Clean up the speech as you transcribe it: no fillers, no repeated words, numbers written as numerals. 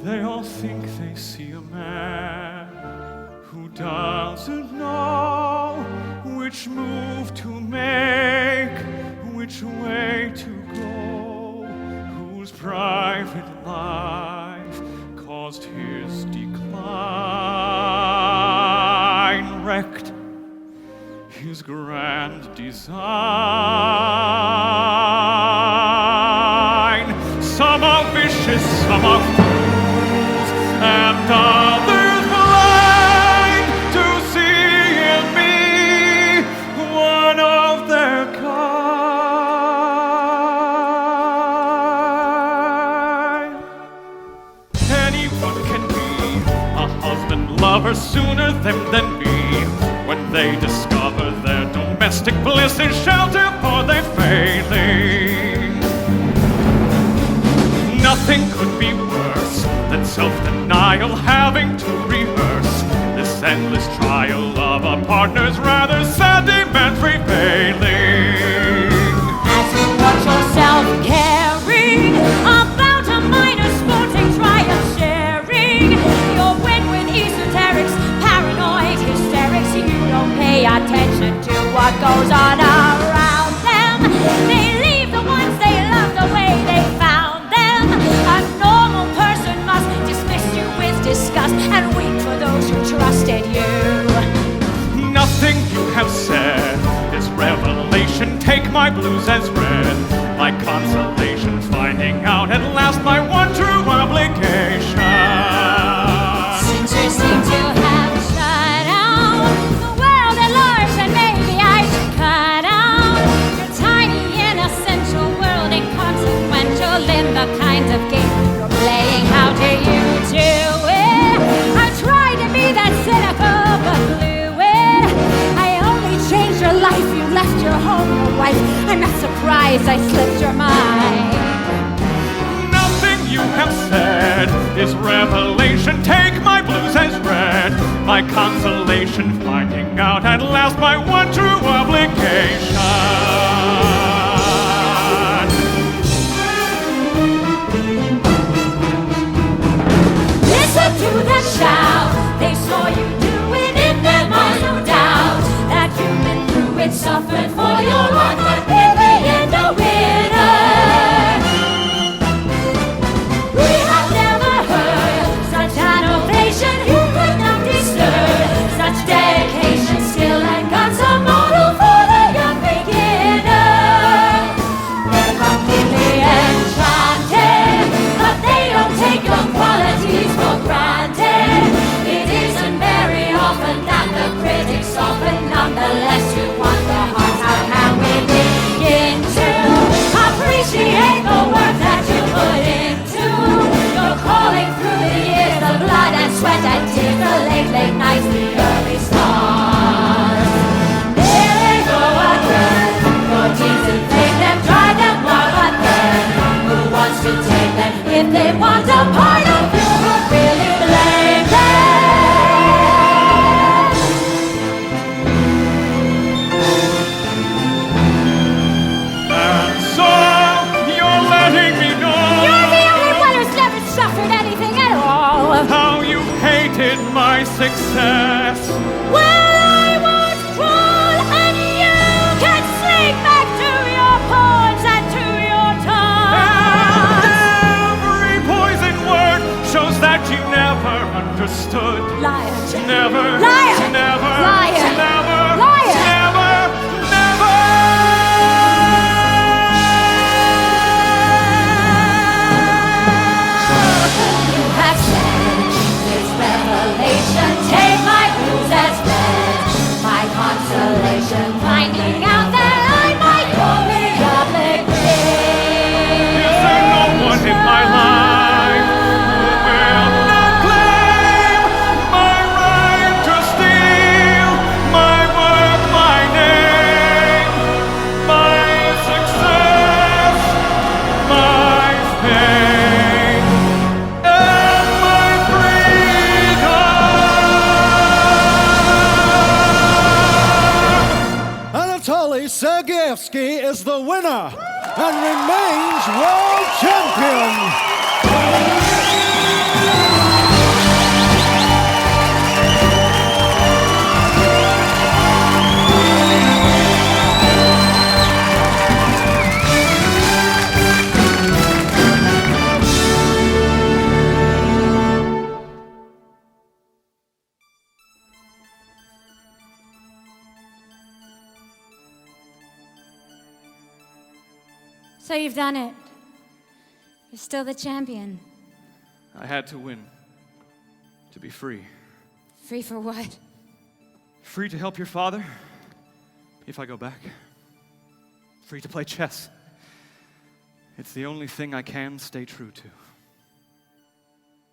They all think they see a man who doesn't know which move to make, which way to go, whose private life caused his decline, wrecked his grand design. Some are vicious, some are fools, and others blind to see in me one of their kind. Anyone can be a husband, lover sooner than me, when they discover their domestic bliss is shelter for their failing. Nothing could be worse than self-denial, having to rehearse this endless trial of a partner's rather sad demand prevailing. As you watch yourself caring about a minor sporting triumph, sharing your win with esoterics, paranoid hysterics. You don't pay attention to what goes on around them. They leave the ones they love the way they found them. A normal person must dismiss you with disgust and weep for those who trusted you. Nothing you have said is revelation. Take my blues as read, my consolation, finding out at last my one true obligation. Censors seem to have shut out the world at large, and maybe I should cut out your tiny inessential world, inconsequential in the kinds of games you're playing. How do you do it? I tried to be that cynical but blew it. I only changed your life, you left your home, your wife. I'm not surprised I slipped your mind. Nothing you have said is revelation. Take my blues as read, my consolation, finding out at last my one true obligation. Listen to them shout. They saw you do it in their minds, no doubt that you've been through it, suffered for your life, but in the end a winner. We have never heard such an ovation. Who could not disturb such dedication, skill, and guts? A model for the young beginner. They're completely enchanted, but they don't take your qualities for granted. It isn't very often that the critics soften. Nonetheless, you want the heart. How can we begin to appreciate the work that you put into your calling through the years, the blood and sweat and tears, the late nights, the early stars? Here they go again. Your teams inflame them, drive them wild, but then who wants to take them? If they want a part of you, who'd really blame them? And so you're letting me know You're the only one who's never suffered anything at all. how you hated my success. Well, I was cruel, and you can sleep back to your pawns and to your tongue. Every poison word shows that you never understood. Liar. Never, Liar. never, Liar. never, Liar. never, never. You have said this revelation. Take my blues as read, my consolation, finding out that I might only obligate. Is there no one in my life who will not claim my right to steal my work, my name, my success, my fame, and my freedom? Anatoly Sergeyevsky is the winner and remains world champion. So you've done it. You're still the champion. I had to win. To be free. Free for what? Free to help your father, if I go back. Free to play chess. It's the only thing I can stay true to.